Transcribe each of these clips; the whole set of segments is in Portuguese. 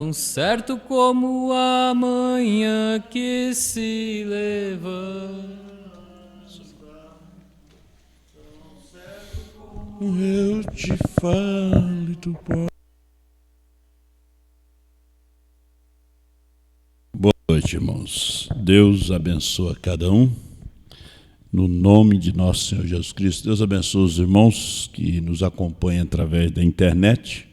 Tão certo como a manhã que se levanta. Eu te falo e tu pode. Boa noite, irmãos. Deus abençoa cada um. No nome de nosso Senhor Jesus Cristo, Deus abençoe os irmãos que nos acompanham através da internet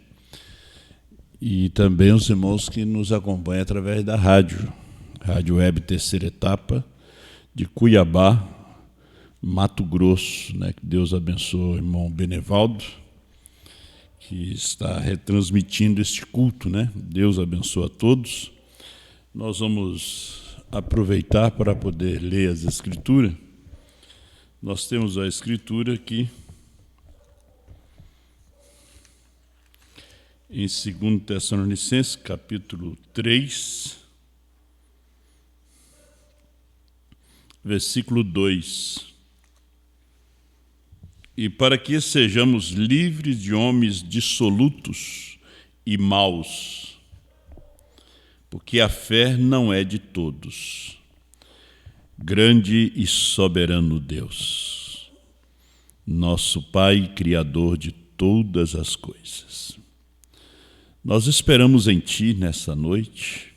e também os irmãos que nos acompanham através da rádio Web Terceira Etapa de Cuiabá, Mato Grosso, né? Que Deus abençoe o irmão Benevaldo, que está retransmitindo este culto, né? Deus abençoe a todos. Nós vamos aproveitar para poder ler as Escrituras. Nós temos a Escritura aqui em 2 Tessalonicenses, capítulo 3, versículo 2. E para que sejamos livres de homens dissolutos e maus, porque a fé não é de todos. Grande e soberano Deus, nosso Pai, Criador de todas as coisas. Nós esperamos em Ti nessa noite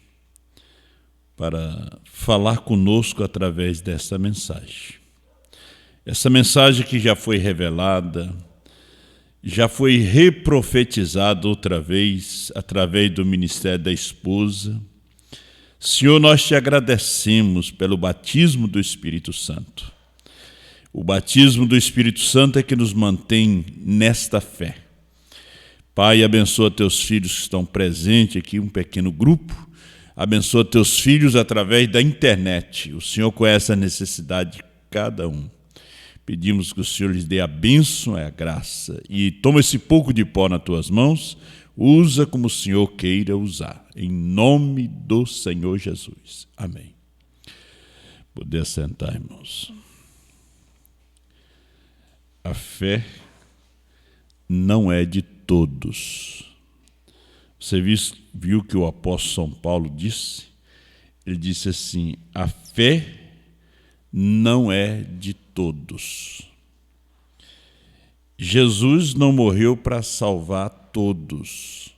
para falar conosco através dessa mensagem. Essa mensagem que já foi revelada, já foi reprofetizada outra vez através do ministério da esposa. Senhor, nós te agradecemos pelo batismo do Espírito Santo. O batismo do Espírito Santo é que nos mantém nesta fé. Pai, abençoa teus filhos que estão presentes aqui, um pequeno grupo. Abençoa teus filhos através da internet. O Senhor conhece a necessidade de cada um. Pedimos que o Senhor lhes dê a bênção e a graça. E toma esse pouco de pó nas tuas mãos, usa como o Senhor queira usar. Em nome do Senhor Jesus. Amém. Poder sentar, irmãos. A fé não é de todos. Você viu que o apóstolo São Paulo disse? Ele disse assim: a fé não é de todos. Jesus não morreu para salvar todos,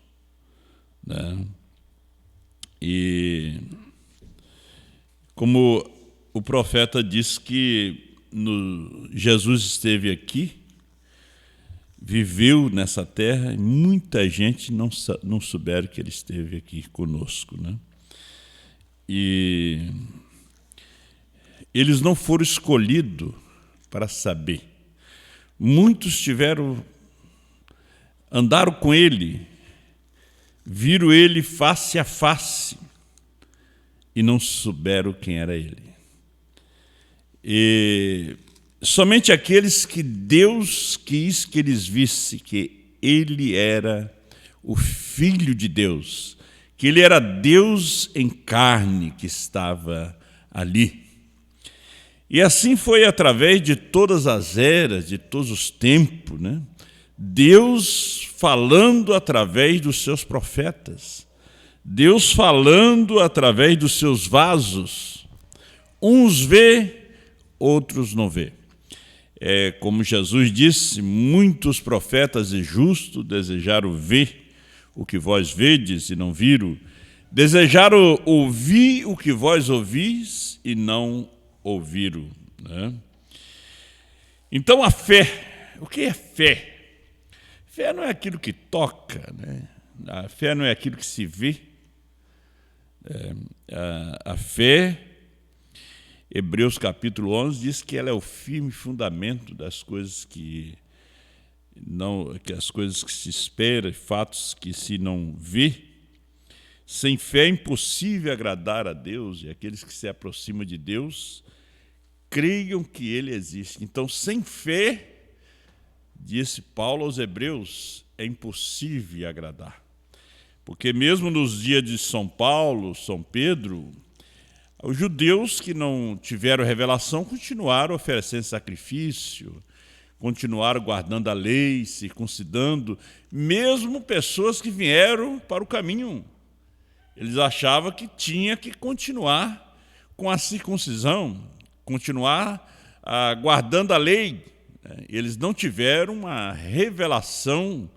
né? E como o profeta disse que Jesus esteve aqui, viveu nessa terra, e muita gente não souberam que ele esteve aqui conosco, né? E eles não foram escolhidos para saber. Muitos andaram com ele, viram ele face a face e não souberam quem era ele. E somente aqueles que Deus quis que eles vissem que ele era o Filho de Deus, que ele era Deus em carne que estava ali. E assim foi através de todas as eras, de todos os tempos, né? Deus falando através dos seus profetas, Deus falando através dos seus vasos. Uns vê, outros não vê. Como Jesus disse, muitos profetas e justos desejaram ver o que vós vedes e não viram, desejaram ouvir o que vós ouvis e não ouviram, né? Então a fé, o que é fé? Fé não é aquilo que toca, né? A fé não é aquilo que se vê. A fé, Hebreus capítulo 11 diz que ela é o firme fundamento das coisas que as coisas que se esperam, fatos que se não vê. Sem fé é impossível agradar a Deus, e aqueles que se aproximam de Deus creiam que Ele existe. Então, sem fé, disse Paulo aos Hebreus, é impossível agradar. Porque mesmo nos dias de São Paulo, São Pedro, os judeus que não tiveram revelação continuaram oferecendo sacrifício, continuaram guardando a lei, circuncidando, mesmo pessoas que vieram para o caminho Eles achavam que tinha que continuar com a circuncisão, continuar guardando a lei. Eles não tiveram uma revelação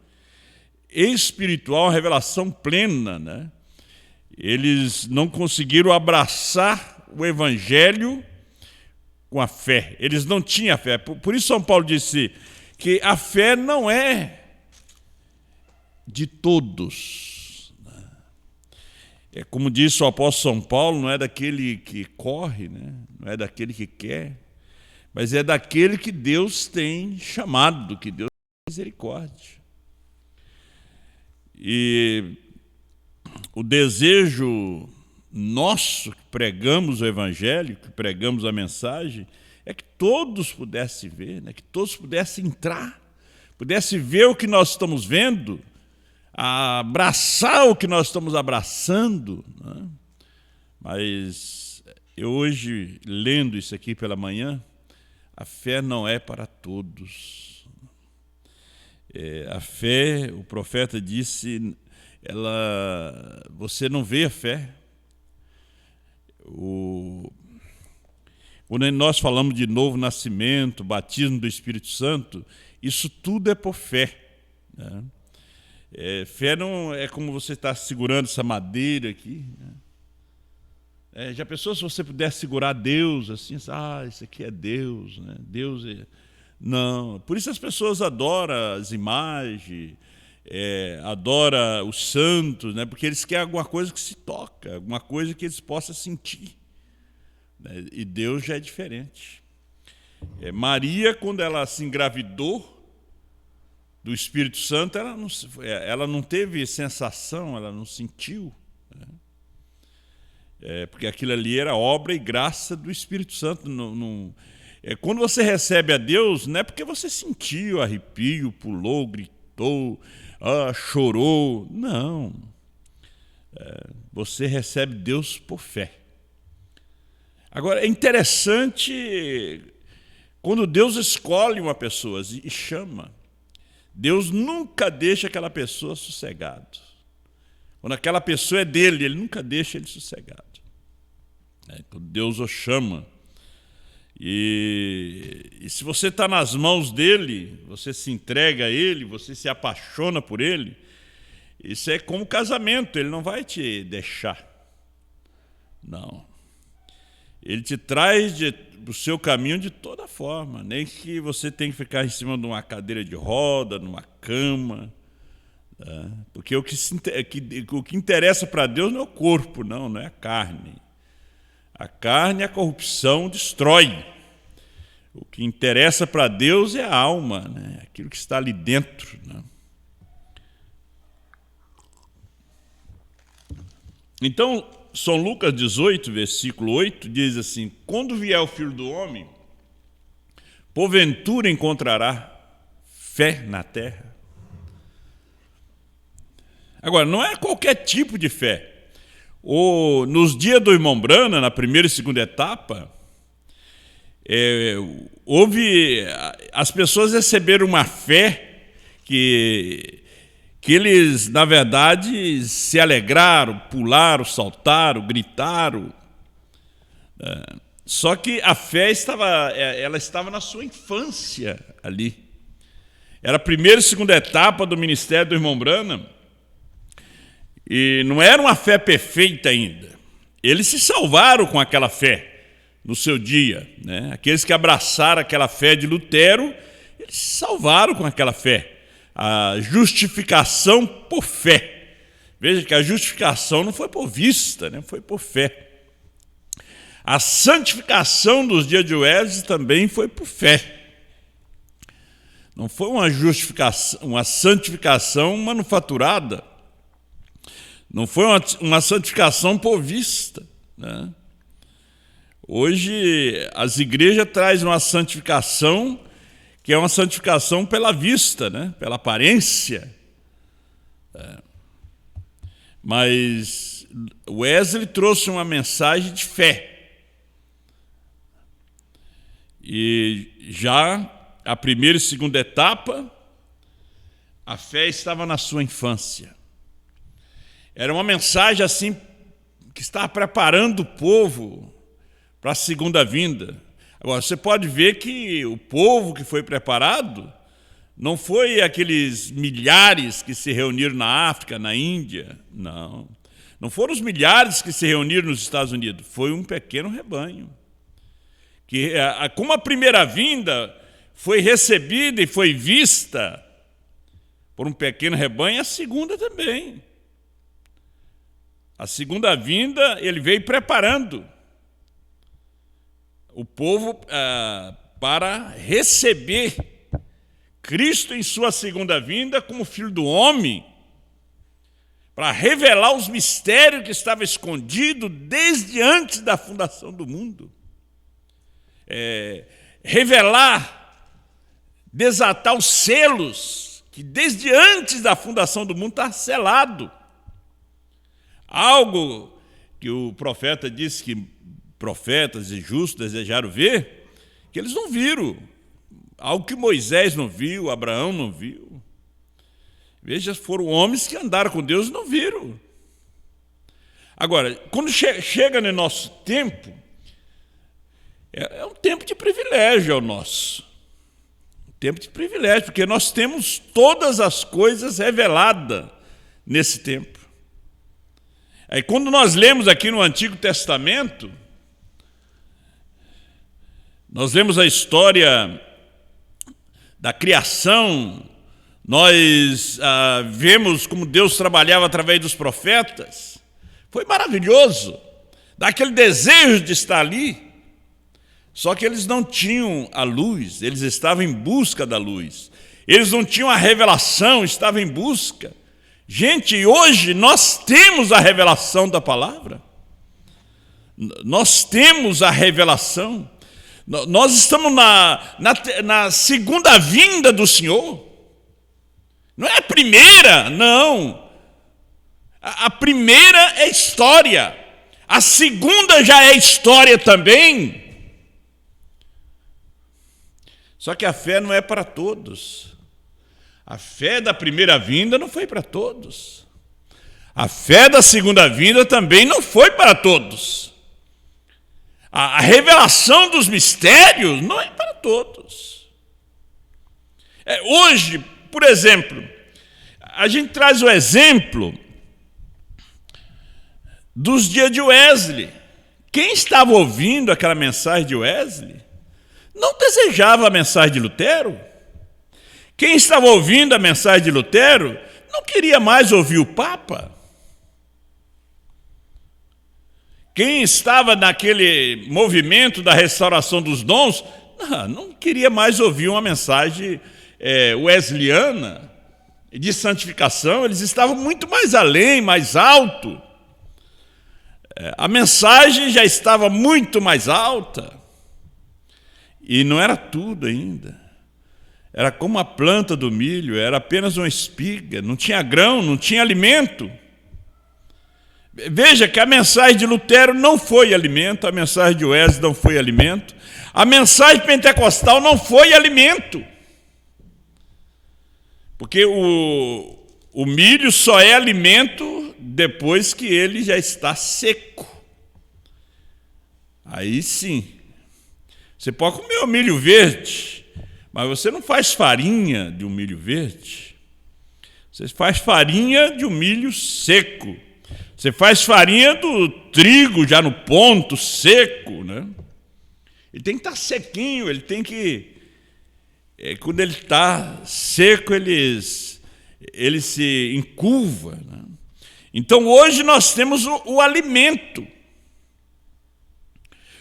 espiritual, uma revelação plena, né? Eles não conseguiram abraçar o evangelho com a fé. Eles não tinham fé. Por isso São Paulo disse que a fé não é de todos. É como disse o apóstolo São Paulo, não é daquele que corre, né? Não é daquele que quer, mas é daquele que Deus tem chamado, que Deus tem misericórdia. E o desejo nosso, que pregamos o Evangelho, que pregamos a mensagem, é que todos pudessem ver, né? Que todos pudessem entrar, pudessem ver o que nós estamos vendo, abraçar o que nós estamos abraçando, né? Mas eu hoje, lendo isso aqui pela manhã, a fé não é para todos. A fé, o profeta disse, você não vê a fé. Quando nós falamos de novo nascimento, batismo do Espírito Santo, isso tudo é por fé, né? Fé não é como você está segurando essa madeira aqui, né? Já pensou se você pudesse segurar Deus assim, isso aqui é Deus, né? Deus é... Não, por isso as pessoas adoram as imagens, adoram os santos, né? Porque eles querem alguma coisa que se toca, alguma coisa que eles possam sentir, né? E Deus já é diferente. Maria, quando ela se engravidou do Espírito Santo, ela não teve sensação, ela não sentiu, né? Porque aquilo ali era obra e graça do Espírito Santo. Quando você recebe a Deus, não é porque você sentiu arrepio, pulou, gritou, chorou. Não. Você recebe Deus por fé. Agora, é interessante quando Deus escolhe uma pessoa e chama. Deus nunca deixa aquela pessoa sossegado. Quando aquela pessoa é dele, ele nunca deixa ele sossegado. Quando Deus o chama. E se você está nas mãos dele, você se entrega a ele, você se apaixona por ele, isso é como casamento, ele não vai te deixar. Não. Ele te traz para o seu caminho de toda forma, nem que você tenha que ficar em cima de uma cadeira de roda, numa cama, tá? Porque o que interessa para Deus não é o corpo, não é a carne. A carne, a corrupção destrói. O que interessa para Deus é a alma, né? Aquilo que está ali dentro, né? Então, São Lucas 18, versículo 8, diz assim: quando vier o Filho do Homem, porventura encontrará fé na terra? Agora, não é qualquer tipo de fé. Nos dias do irmão Brana, na primeira e segunda etapa, as pessoas receberam uma fé que eles, na verdade, se alegraram, pularam, saltaram, gritaram. Só que a fé estava na sua infância ali. Era a primeira e segunda etapa do ministério do irmão Branham. E não era uma fé perfeita ainda. Eles se salvaram com aquela fé no seu dia, né? Aqueles que abraçaram aquela fé de Lutero, eles se salvaram com aquela fé. A justificação por fé. Veja que a justificação não foi por vista, né? Foi por fé. A santificação dos dias de Wesley também foi por fé. Não foi uma justificação, uma santificação manufaturada. Não foi uma santificação por vista, né? Hoje as igrejas trazem uma santificação que é uma santificação pela vista, né? Pela aparência. Mas Wesley trouxe uma mensagem de fé. E já a primeira e segunda etapa, a fé estava na sua infância. Era uma mensagem assim que estava preparando o povo para a segunda vinda. Agora, você pode ver que o povo que foi preparado não foi aqueles milhares que se reuniram na África, na Índia, não. Não foram os milhares que se reuniram nos Estados Unidos, foi um pequeno rebanho. Que, como a primeira vinda foi recebida e foi vista por um pequeno rebanho, a segunda também. A segunda vinda, ele veio preparando o povo para receber Cristo em sua segunda vinda como Filho do Homem, para revelar os mistérios que estavam escondidos desde antes da fundação do mundo. Revelar, desatar os selos que desde antes da fundação do mundo está selado. Algo que o profeta disse que profetas e justos desejaram ver, que eles não viram. Algo que Moisés não viu, Abraão não viu. Veja, foram homens que andaram com Deus e não viram. Agora, quando chega no nosso tempo, é um tempo de privilégio, é o nosso. Um tempo de privilégio, porque nós temos todas as coisas reveladas nesse tempo. Aí, quando nós lemos aqui no Antigo Testamento, nós lemos a história da criação, nós vemos como Deus trabalhava através dos profetas. Foi maravilhoso, dá aquele desejo de estar ali. Só que eles não tinham a luz, eles estavam em busca da luz. Eles não tinham a revelação, estavam em busca. Gente, hoje nós temos a revelação da palavra. Nós temos a revelação. Nós estamos na segunda vinda do Senhor. Não é a primeira, não. A primeira é história. A segunda já é história também. Só que a fé não é para todos. A fé da primeira vinda não foi para todos. A fé da segunda vinda também não foi para todos. A revelação dos mistérios não é para todos. Hoje, por exemplo, a gente traz o exemplo dos dias de Wesley. Quem estava ouvindo aquela mensagem de Wesley não desejava a mensagem de Lutero. Quem estava ouvindo a mensagem de Lutero não queria mais ouvir o Papa. Quem estava naquele movimento da restauração dos dons não queria mais ouvir uma mensagem wesleyana de santificação. Eles estavam muito mais além, mais alto. A mensagem já estava muito mais alta. E não era tudo ainda. Era como a planta do milho, era apenas uma espiga, não tinha grão, não tinha alimento. Veja que a mensagem de Lutero não foi alimento, a mensagem de Wesley não foi alimento, a mensagem pentecostal não foi alimento. Porque o milho só é alimento depois que ele já está seco. Aí sim. Você pode comer o milho verde, mas você não faz farinha de um milho verde. Você faz farinha de um milho seco. Você faz farinha do trigo já no ponto, seco, né? Ele tem que estar sequinho, ele tem que... quando ele está seco, ele se encurva, né? Então, hoje nós temos o alimento.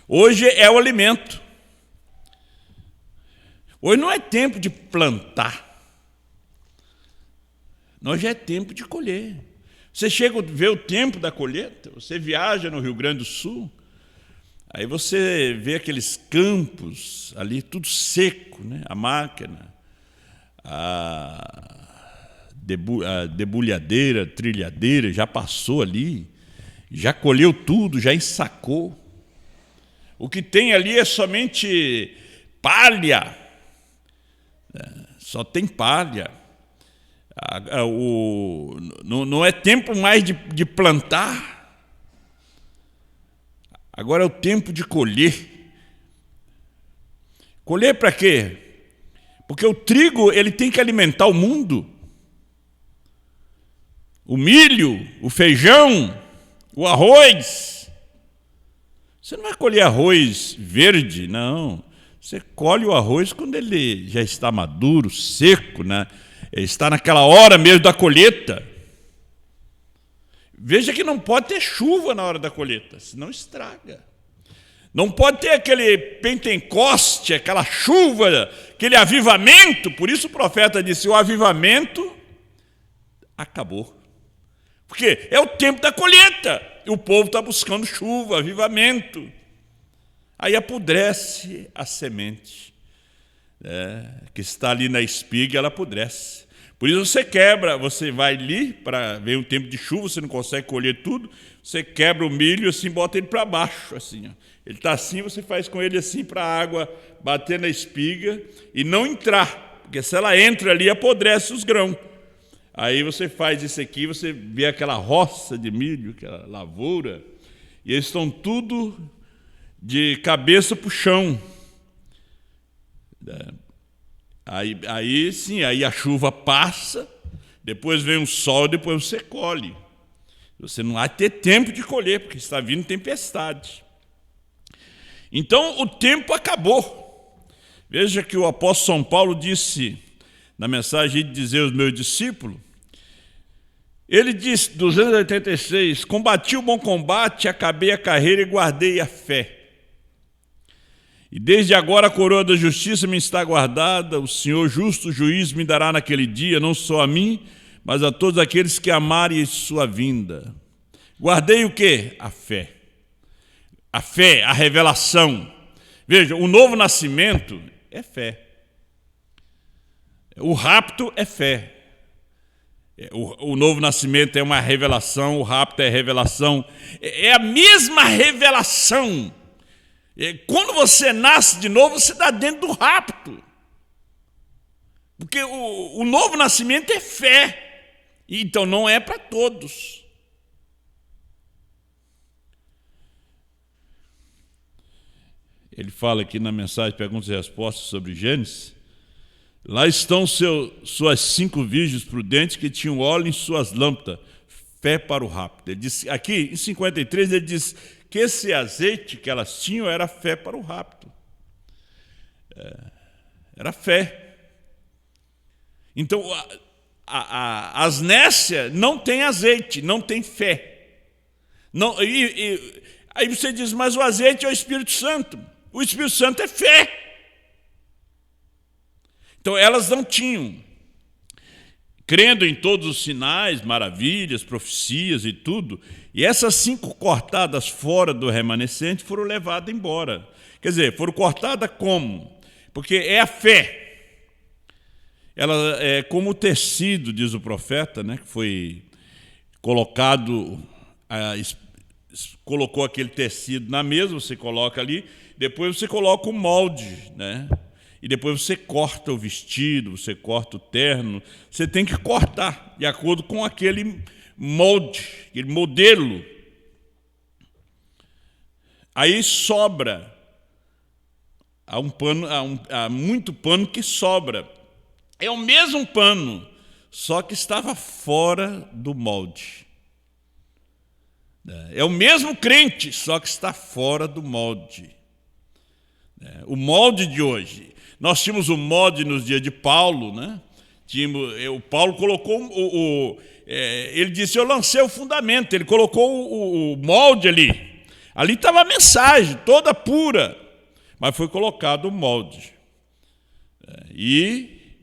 Hoje é o alimento. Hoje não é tempo de plantar. Hoje é tempo de colher. Você chega a ver o tempo da colheita, você viaja no Rio Grande do Sul, aí você vê aqueles campos ali, tudo seco, né? A máquina, a debulhadeira, trilhadeira, já passou ali, já colheu tudo, já ensacou. O que tem ali é somente palha, só tem palha. Não é tempo mais de plantar. Agora é o tempo de colher. Colher para quê? Porque o trigo ele tem que alimentar o mundo. O milho, o feijão, o arroz. Você não vai colher arroz verde, não. Você colhe o arroz quando ele já está maduro, seco, né? Está naquela hora mesmo da colheita. Veja que não pode ter chuva na hora da colheita, senão estraga. Não pode ter aquele pentecoste, aquela chuva, aquele avivamento. Por isso o profeta disse, o avivamento acabou. Porque é o tempo da colheita. E o povo está buscando chuva, avivamento. Aí apodrece a semente, que está ali na espiga, ela apodrece. Por isso você quebra, você vai ali, para ver um tempo de chuva, você não consegue colher tudo, você quebra o milho assim, bota ele para baixo, assim, ó. Ele está assim, você faz com ele assim para a água bater na espiga e não entrar, porque se ela entra ali, apodrece os grãos. Aí você faz isso aqui, você vê aquela roça de milho, aquela lavoura, e eles estão tudo de cabeça para o chão. Aí sim, aí a chuva passa, depois vem o sol, depois você colhe. Você não vai ter tempo de colher, porque está vindo tempestade. Então o tempo acabou. Veja que o apóstolo São Paulo disse, na mensagem de dizer aos meus discípulos, ele disse, 286, combati o bom combate, acabei a carreira e guardei a fé. E desde agora a coroa da justiça me está guardada, o Senhor justo juiz me dará naquele dia, não só a mim, mas a todos aqueles que amarem sua vinda. Guardei o quê? A fé. A fé, a revelação. Veja, o novo nascimento é fé. O rapto é fé. O novo nascimento é uma revelação, o rapto é revelação. É a mesma revelação. Quando você nasce de novo, você está dentro do rapto. Porque o novo nascimento é fé. Então não é para todos. Ele fala aqui na mensagem Perguntas e Respostas sobre Gênesis. Lá estão suas 5 virgens prudentes que tinham óleo em suas lâmpadas, fé para o rapto. Ele disse, aqui em 53 ele diz que esse azeite que elas tinham era fé para o rapto. Era fé. Então, as nécias não têm azeite, não têm fé. Não, aí você diz, mas o azeite é o Espírito Santo. O Espírito Santo é fé. Então, elas não tinham. Crendo em todos os sinais, maravilhas, profecias e tudo, e essas 5 cortadas fora do remanescente foram levadas embora. Quer dizer, foram cortadas como? Porque é a fé. Ela é como o tecido, diz o profeta, né, que foi colocado, colocou aquele tecido na mesa, você coloca ali, depois você coloca o molde, né? E depois você corta o vestido, você corta o terno, você tem que cortar de acordo com aquele molde, aquele modelo. Aí sobra, há muito pano que sobra. É o mesmo pano, só que estava fora do molde. É o mesmo crente, só que está fora do molde. O molde de hoje. Nós tínhamos o molde nos dias de Paulo, né? O Paulo colocou, ele disse, eu lancei o fundamento, ele colocou o molde ali. Ali estava a mensagem, toda pura, mas foi colocado o molde. E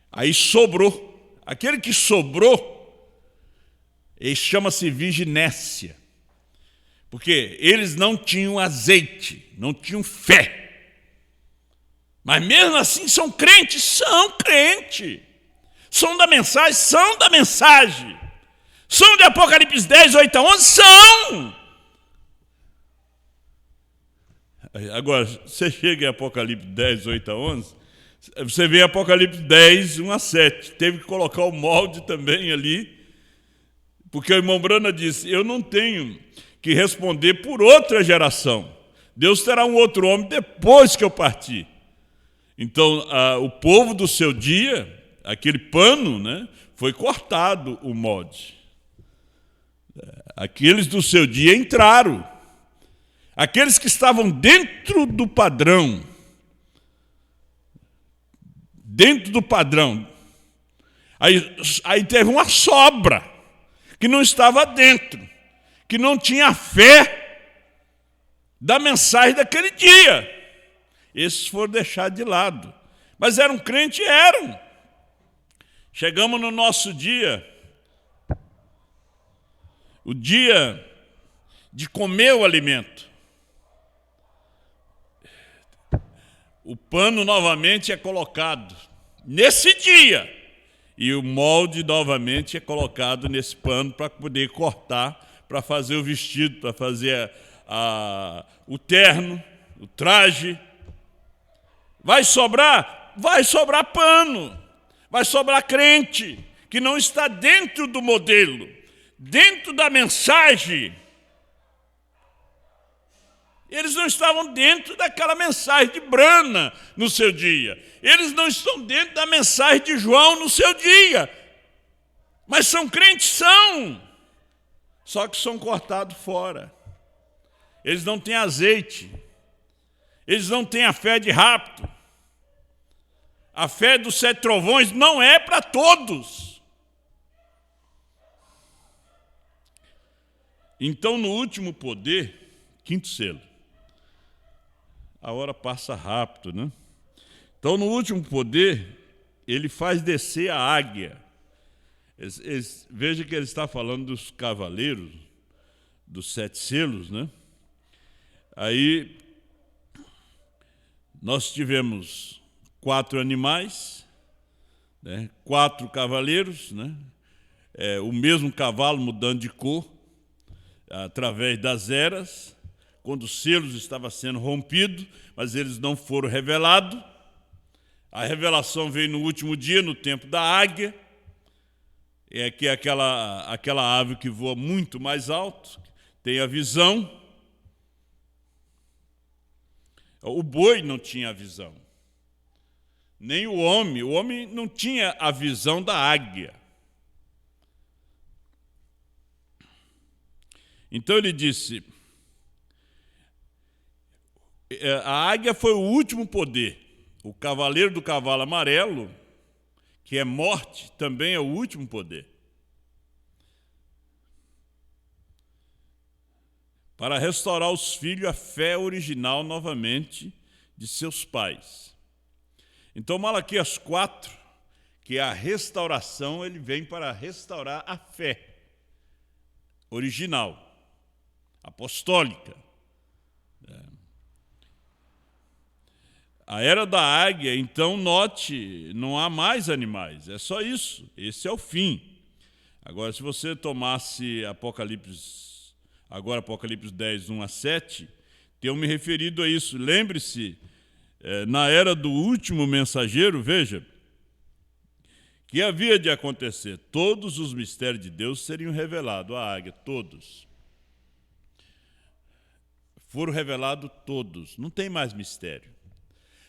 aí sobrou. Aquele que sobrou, ele chama-se viginécia. Porque eles não tinham azeite, não tinham fé. Mas mesmo assim são crentes? São crentes. São da mensagem? São da mensagem. São de Apocalipse 10, 8 a 11? São! Agora, você chega em Apocalipse 10, 8 a 11, você vê Apocalipse 10, 1 a 7. Teve que colocar o molde também ali, porque o irmão Brana disse, eu não tenho que responder por outra geração. Deus terá um outro homem depois que eu partir. Então, o povo do seu dia, aquele pano, né, foi cortado o molde. Aqueles do seu dia entraram. Aqueles que estavam dentro do padrão, aí teve uma sobra que não estava dentro, que não tinha fé da mensagem daquele dia. Esses foram deixados de lado. Mas eram crentes? Eram. Chegamos no nosso dia, o dia de comer o alimento. O pano novamente é colocado nesse dia. E o molde novamente é colocado nesse pano para poder cortar, para fazer o vestido, para fazer o terno, o traje. Vai sobrar? Vai sobrar pano. Vai sobrar crente que não está dentro do modelo, dentro da mensagem. Eles não estavam dentro daquela mensagem de Brana no seu dia. Eles não estão dentro da mensagem de João no seu dia. Mas são crentes? São. Só que são cortados fora. Eles não têm azeite. Eles não têm a fé de rapto. A fé dos 7 trovões não é para todos. Então, no último poder, 5º selo. A hora passa rápido, né? Então, no último poder, ele faz descer a águia. Veja que ele está falando dos cavaleiros, dos 7 selos, né? Aí, nós tivemos 4 animais, né? 4 cavaleiros, né? O mesmo cavalo mudando de cor, através das eras, quando os selos estavam sendo rompidos, mas eles não foram revelados. A revelação veio no último dia, no tempo da águia, que é aquela ave que voa muito mais alto, tem a visão. O boi não tinha a visão, nem o homem não tinha a visão da águia. Então ele disse, a águia foi o último poder. O cavaleiro do cavalo amarelo, que é morte, também é o último poder. Para restaurar os filhos a fé original novamente de seus pais. Então, Malaquias 4, que é a restauração, ele vem para restaurar a fé original, apostólica. A era da águia, então, note, não há mais animais, é só isso, esse é o fim. Agora, se você tomasse Apocalipse 10, 1 a 7, tenho me referido a isso. Lembre-se, na era do último mensageiro, veja, que havia de acontecer, todos os mistérios de Deus seriam revelados à águia, todos. Foram revelados todos, não tem mais mistério.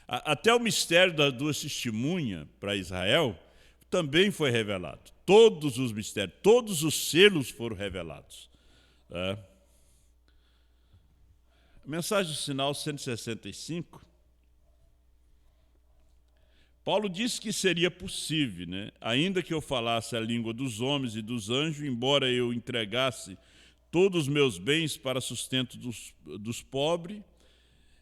Até o mistério das 2 testemunhas para Israel também foi revelado. Todos os mistérios, todos os selos foram revelados. A mensagem do sinal 165, Paulo disse que seria possível, né? Ainda que eu falasse a língua dos homens e dos anjos, embora eu entregasse todos os meus bens para sustento dos pobres,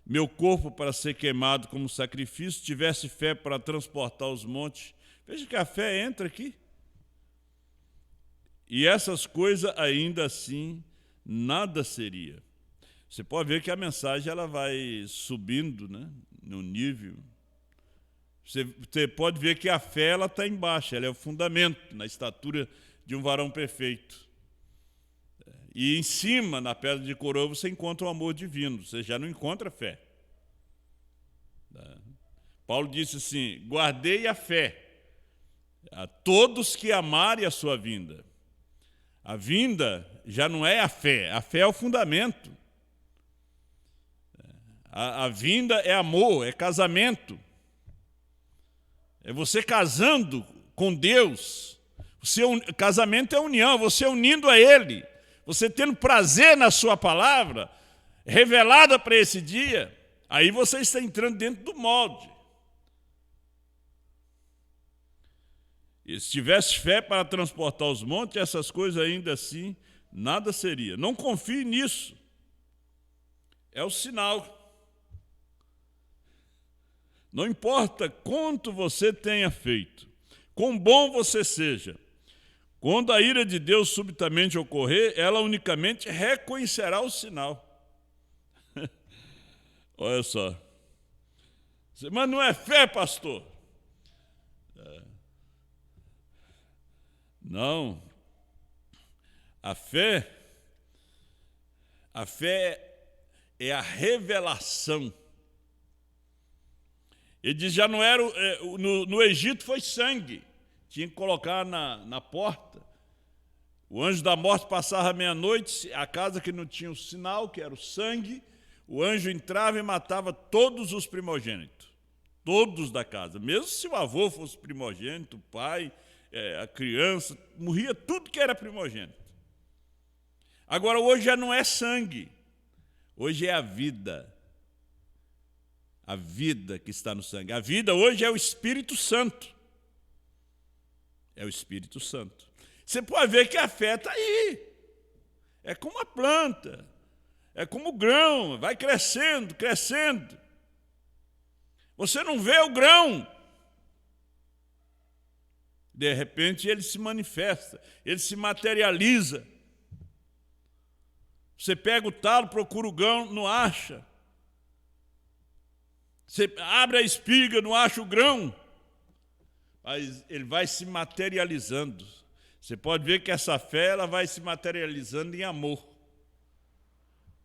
meu corpo para ser queimado como sacrifício, tivesse fé para transportar os montes. Veja que a fé entra aqui. E essas coisas ainda assim nada seria. Você pode ver que a mensagem ela vai subindo, né, no nível. Você pode ver que a fé ela está embaixo, ela é o fundamento na estatura de um varão perfeito. E em cima, na pedra de coroa, você encontra o amor divino, você já não encontra fé. Paulo disse assim, guardei a fé a todos que amarem a sua vinda. A vinda já não é a fé é o fundamento. A vinda é amor, é casamento. É você casando com Deus. Casamento é união, você unindo a Ele. Você tendo prazer na sua palavra, revelada para esse dia, aí você está entrando dentro do molde. E se tivesse fé para transportar os montes, essas coisas ainda assim, nada seria. Não confie nisso. É o sinal. Não importa quanto você tenha feito, quão bom você seja, quando a ira de Deus subitamente ocorrer, ela unicamente reconhecerá o sinal. Olha só. Mas não é fé, pastor? Não. A fé é a revelação. Ele diz, já não era, no Egito foi sangue, tinha que colocar na porta. O anjo da morte passava meia-noite, a casa que não tinha o sinal, que era o sangue, o anjo entrava e matava todos os primogênitos, todos da casa. Mesmo se o avô fosse primogênito, o pai, a criança, morria tudo que era primogênito. Agora, hoje já não é sangue, hoje é a vida. A vida que está no sangue. A vida hoje é o Espírito Santo. É o Espírito Santo. Você pode ver que a fé está aí. É como a planta. É como o grão. Vai crescendo, crescendo. Você não vê o grão. De repente ele se manifesta. Ele se materializa. Você pega o talo, procura o grão, não acha. Você abre a espiga, não acha o grão, mas ele vai se materializando. Você pode ver que essa fé ela vai se materializando em amor.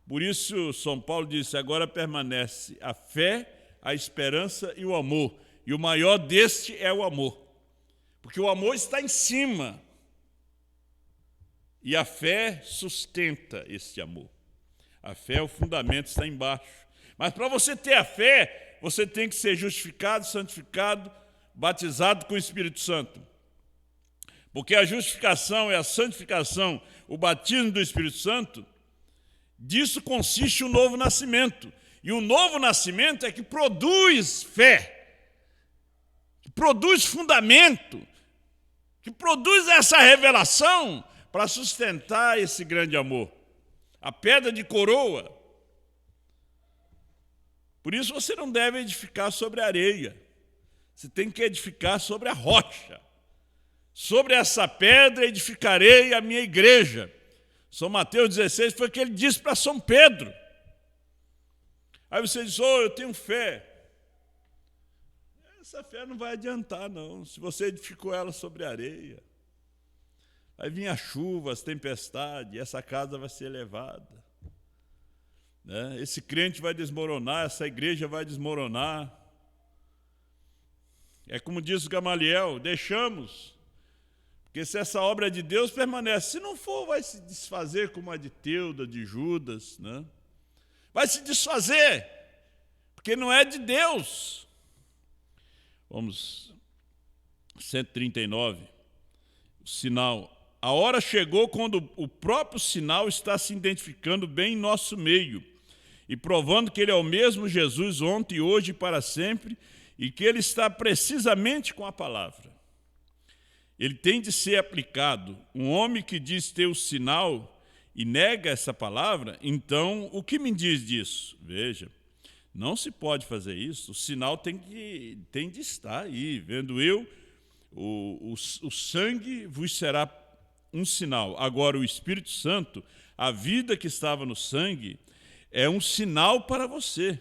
Por isso, São Paulo disse, agora permanece a fé, a esperança e o amor. E o maior deste é o amor. Porque o amor está em cima. E a fé sustenta esse amor. A fé, o fundamento, está embaixo. Mas para você ter a fé, você tem que ser justificado, santificado, batizado com o Espírito Santo. Porque a justificação e a santificação, o batismo do Espírito Santo, disso consiste o novo nascimento. E o novo nascimento é que produz fé, que produz fundamento, que produz essa revelação para sustentar esse grande amor. A pedra de coroa. Por isso você não deve edificar sobre a areia. Você tem que edificar sobre a rocha. Sobre essa pedra edificarei a minha igreja. São Mateus 16 foi o que ele disse para São Pedro. Aí você diz, eu tenho fé. Essa fé não vai adiantar, não. Se você edificou ela sobre a areia. Vai vir a chuva, as tempestades, essa casa vai ser levada. Esse crente vai desmoronar, essa igreja vai desmoronar. É como diz Gamaliel, deixamos. Porque se essa obra é de Deus, permanece. Se não for, vai se desfazer como a de Teuda, de Judas. Vai se desfazer, porque não é de Deus. Vamos, 139, o sinal. A hora chegou quando o próprio sinal está se identificando bem em nosso meio e provando que ele é o mesmo Jesus ontem, hoje e para sempre, e que ele está precisamente com a palavra. Ele tem de ser aplicado. Um homem que diz ter o sinal e nega essa palavra, então o que me diz disso? Veja, não se pode fazer isso, o sinal tem de estar aí, vendo eu, o sangue vos será um sinal. Agora o Espírito Santo, a vida que estava no sangue, é um sinal para você.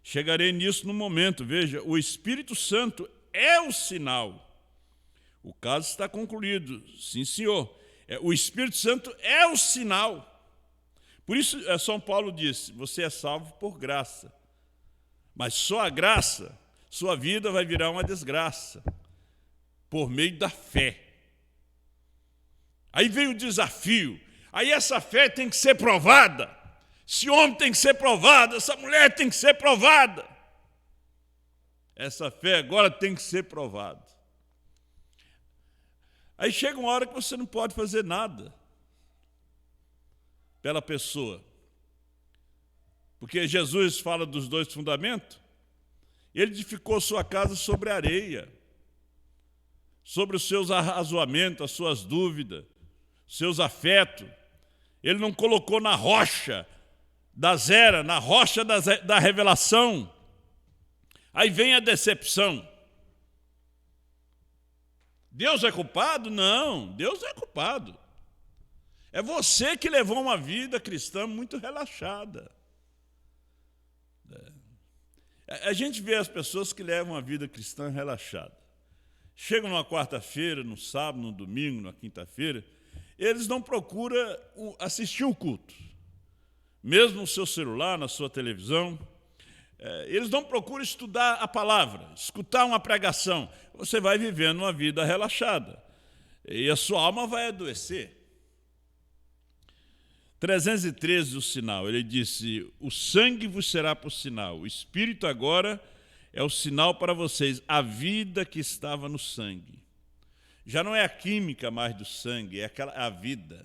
Chegarei nisso no momento. Veja, o Espírito Santo é o sinal. O caso está concluído. Sim, senhor. O Espírito Santo é o sinal. Por isso, São Paulo disse, você é salvo por graça. Mas só a graça, sua vida vai virar uma desgraça. Por meio da fé. Aí vem o desafio. Aí essa fé tem que ser provada. Esse homem tem que ser provado, essa mulher tem que ser provada. Essa fé agora tem que ser provada. Aí chega uma hora que você não pode fazer nada pela pessoa. Porque Jesus fala dos 2 fundamentos. Ele edificou sua casa sobre a areia, sobre os seus arrazoamentos, as suas dúvidas, seus afetos. Ele não colocou na rocha das eras, na rocha da revelação. Aí vem a decepção. Deus é culpado? Não, Deus é culpado. É você que levou uma vida cristã muito relaxada. A gente vê as pessoas que levam uma vida cristã relaxada. Chegam numa quarta-feira, no sábado, no domingo, na quinta-feira, eles não procuram assistir o culto. Mesmo no seu celular, na sua televisão, eles não procuram estudar a palavra, escutar uma pregação. Você vai vivendo uma vida relaxada e a sua alma vai adoecer. 313, o sinal, ele disse: o sangue vos será por sinal, o Espírito agora é o sinal para vocês, a vida que estava no sangue. Já não é a química mais do sangue, é a vida.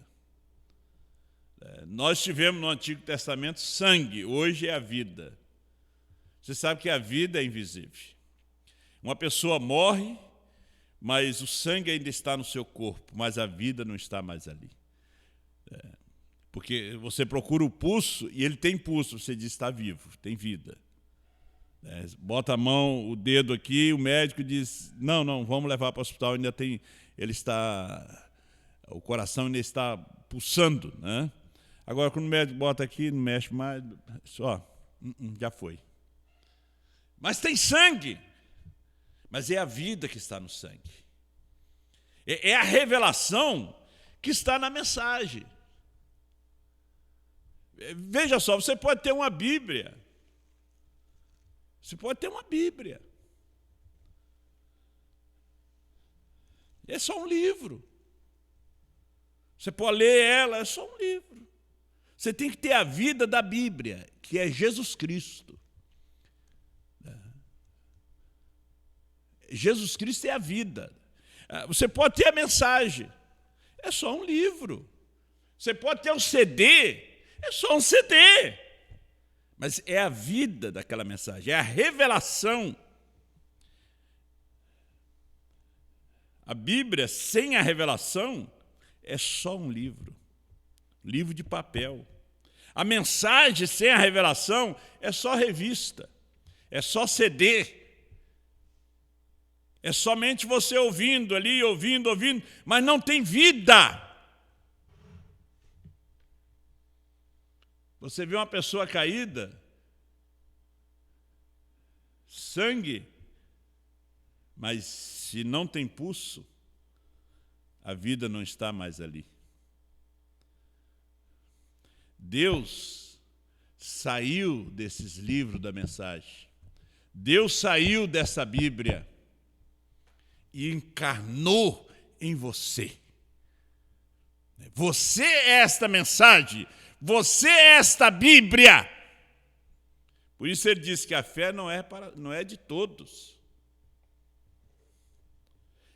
Nós tivemos no Antigo Testamento sangue, hoje é a vida. Você sabe que a vida é invisível. Uma pessoa morre, mas o sangue ainda está no seu corpo, mas a vida não está mais ali. Porque você procura o pulso e ele tem pulso, você diz está vivo, tem vida. Bota a mão, o dedo aqui, o médico diz, não, vamos levar para o hospital, ainda tem, o coração ainda está pulsando, né? Agora, quando o médico bota aqui, não mexe mais, só, já foi. Mas tem sangue. Mas é a vida que está no sangue. É a revelação que está na mensagem. Veja só, você pode ter uma Bíblia. Você pode ter uma Bíblia. É só um livro. Você pode ler ela, é só um livro. Você tem que ter a vida da Bíblia, que é Jesus Cristo. Jesus Cristo é a vida. Você pode ter a mensagem, é só um livro. Você pode ter um CD, é só um CD. Mas é a vida daquela mensagem, é a revelação. A Bíblia, sem a revelação, é só um livro. Livro de papel. A mensagem sem a revelação é só revista, é só CD. É somente você ouvindo ali, ouvindo, mas não tem vida. Você vê uma pessoa caída, sangue, mas se não tem pulso, a vida não está mais ali. Deus saiu desses livros da mensagem. Deus saiu dessa Bíblia e encarnou em você. Você é esta mensagem, você é esta Bíblia. Por isso ele diz que a fé não é de todos.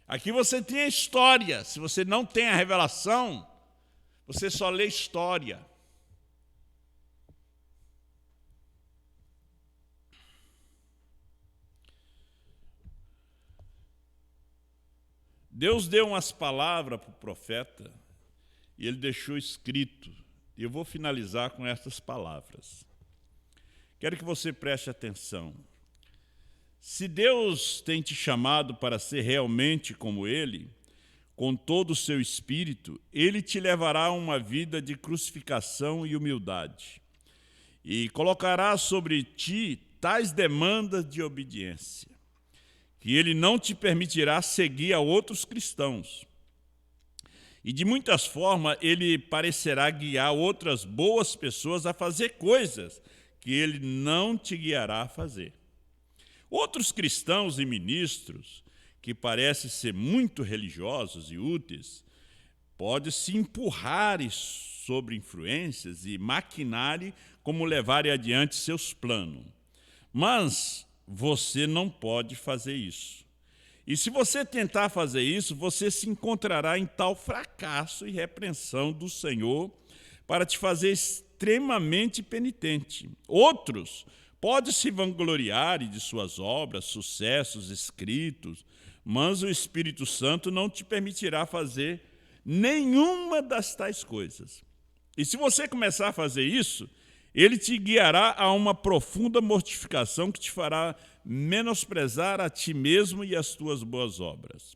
Aqui você tem a história. Se você não tem a revelação, você só lê história. Deus deu umas palavras para o profeta e ele deixou escrito. E eu vou finalizar com estas palavras. Quero que você preste atenção. Se Deus tem te chamado para ser realmente como Ele, com todo o seu espírito, Ele te levará a uma vida de crucificação e humildade. E colocará sobre ti tais demandas de obediência, que Ele não te permitirá seguir a outros cristãos. E de muitas formas Ele parecerá guiar outras boas pessoas a fazer coisas que Ele não te guiará a fazer. Outros cristãos e ministros, que parecem ser muito religiosos e úteis, podem se empurrar sobre influências e maquinare como levar adiante seus planos. Mas você não pode fazer isso. E se você tentar fazer isso, você se encontrará em tal fracasso e repreensão do Senhor para te fazer extremamente penitente. Outros podem se vangloriar de suas obras, sucessos escritos, mas o Espírito Santo não te permitirá fazer nenhuma das tais coisas. E se você começar a fazer isso, ele te guiará a uma profunda mortificação que te fará menosprezar a ti mesmo e as tuas boas obras.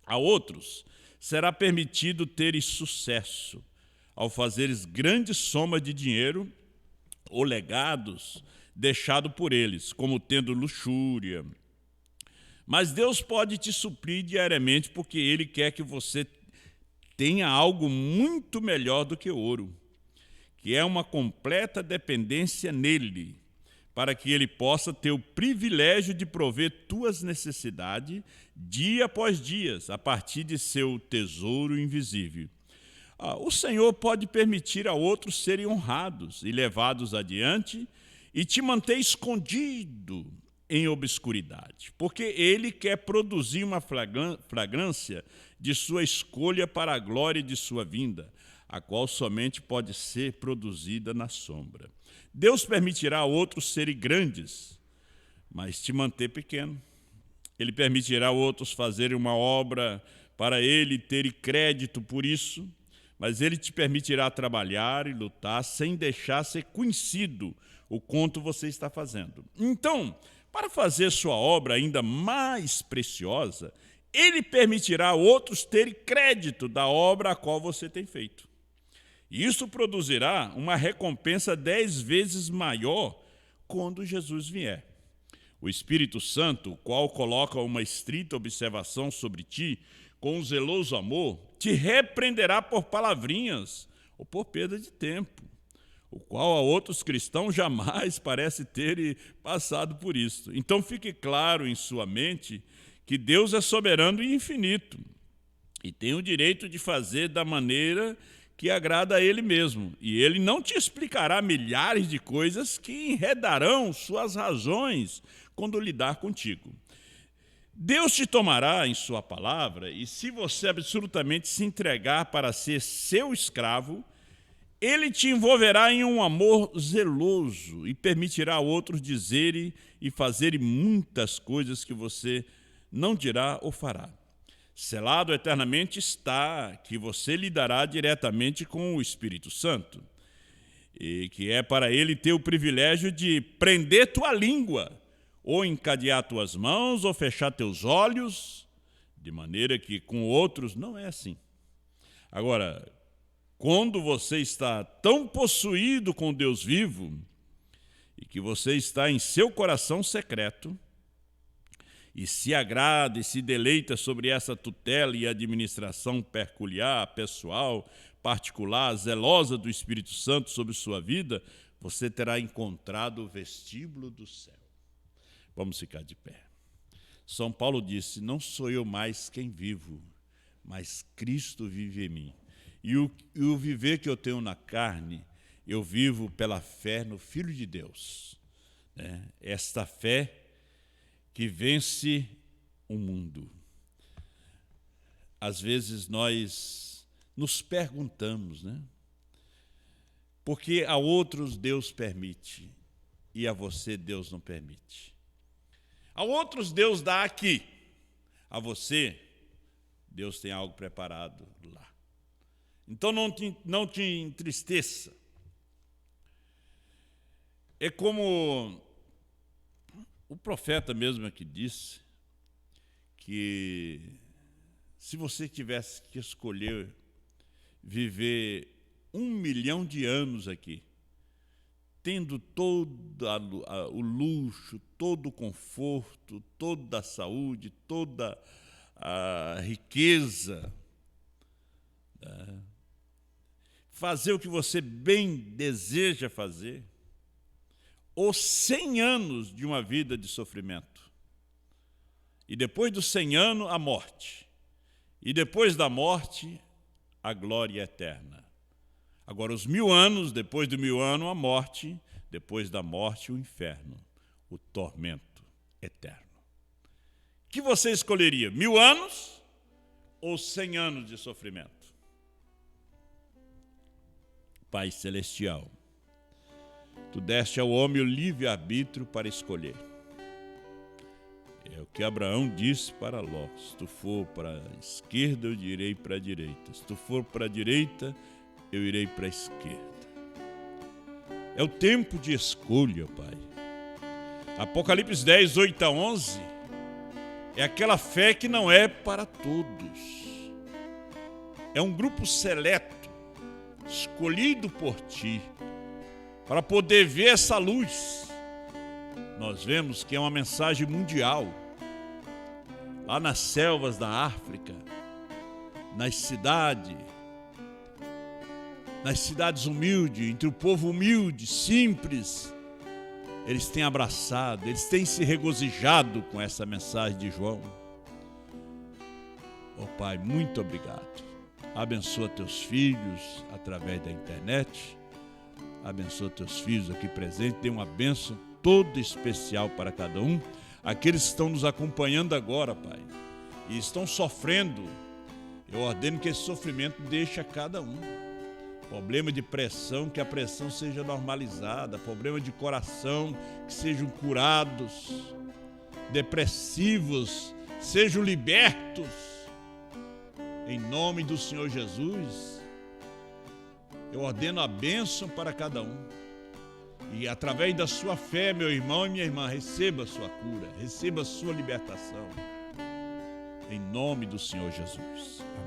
A outros será permitido teres sucesso ao fazeres grande soma de dinheiro ou legados deixado por eles, como tendo luxúria. Mas Deus pode te suprir diariamente porque Ele quer que você tenha algo muito melhor do que ouro, que é uma completa dependência nele, para que ele possa ter o privilégio de prover tuas necessidades dia após dia, a partir de seu tesouro invisível. O Senhor pode permitir a outros serem honrados e levados adiante e te manter escondido em obscuridade, porque ele quer produzir uma fragrância de sua escolha para a glória de sua vinda, a qual somente pode ser produzida na sombra. Deus permitirá a outros serem grandes, mas te manter pequeno. Ele permitirá a outros fazerem uma obra para ele terem crédito por isso, mas ele te permitirá trabalhar e lutar sem deixar ser conhecido o quanto você está fazendo. Então, para fazer sua obra ainda mais preciosa, ele permitirá a outros terem crédito da obra a qual você tem feito. Isso produzirá uma recompensa 10 vezes maior quando Jesus vier. O Espírito Santo, o qual coloca uma estrita observação sobre ti, com um zeloso amor, te repreenderá por palavrinhas ou por perda de tempo, o qual a outros cristãos jamais parece ter passado por isso. Então fique claro em sua mente que Deus é soberano e infinito e tem o direito de fazer da maneira que agrada a Ele mesmo. E Ele não te explicará milhares de coisas que enredarão suas razões quando lidar contigo. Deus te tomará em sua palavra e se você absolutamente se entregar para ser seu escravo, Ele te envolverá em um amor zeloso e permitirá a outros dizerem e fazerem muitas coisas que você não dirá ou fará. Selado eternamente está que você lidará diretamente com o Espírito Santo, e que é para ele ter o privilégio de prender tua língua, ou encadear tuas mãos, ou fechar teus olhos, de maneira que com outros não é assim. Agora, quando você está tão possuído com Deus vivo, e que você está em seu coração secreto, e se agrada e se deleita sobre essa tutela e administração peculiar, pessoal, particular, zelosa do Espírito Santo sobre sua vida, você terá encontrado o vestíbulo do céu. Vamos ficar de pé. São Paulo disse, não sou eu mais quem vivo, mas Cristo vive em mim. E o viver que eu tenho na carne, eu vivo pela fé no Filho de Deus. Esta fé que vence o mundo. Às vezes nós nos perguntamos, porque a outros Deus permite e a você Deus não permite. A outros Deus dá aqui, a você Deus tem algo preparado lá. Então não te entristeça. É como o profeta mesmo aqui disse que se você tivesse que escolher viver 1 milhão de anos aqui, tendo todo o luxo, todo o conforto, toda a saúde, toda a riqueza, fazer o que você bem deseja fazer, ou 100 anos de uma vida de sofrimento. E depois dos 100 anos, a morte. E depois da morte, a glória eterna. Agora, os 1000 anos, depois do 1000 anos, a morte, depois da morte, o inferno, o tormento eterno. O que você escolheria? 1000 anos ou 100 anos de sofrimento? Pai Celestial, Tu deste ao homem o livre-arbítrio para escolher. É o que Abraão disse para Ló: se tu for para a esquerda, eu irei para a direita. Se tu for para a direita, eu irei para a esquerda. É o tempo de escolha, Pai. Apocalipse 10, 8 a 11, é aquela fé que não é para todos. É um grupo seleto, escolhido por Ti, para poder ver essa luz. Nós vemos que é uma mensagem mundial. Lá nas selvas da África, nas cidades humildes, entre o povo humilde, simples, eles têm abraçado, eles têm se regozijado com essa mensagem de João. Oh Pai, muito obrigado. Abençoa teus filhos através da internet. Abençoa teus filhos aqui presentes. Dê uma bênção toda especial para cada um. Aqueles que estão nos acompanhando agora, Pai, e estão sofrendo, eu ordeno que esse sofrimento deixe a cada um. Problema de pressão, que a pressão seja normalizada. Problema de coração, que sejam curados. Depressivos, sejam libertos. Em nome do Senhor Jesus, eu ordeno a bênção para cada um. E através da sua fé, meu irmão e minha irmã, receba a sua cura, receba a sua libertação. Em nome do Senhor Jesus. Amém.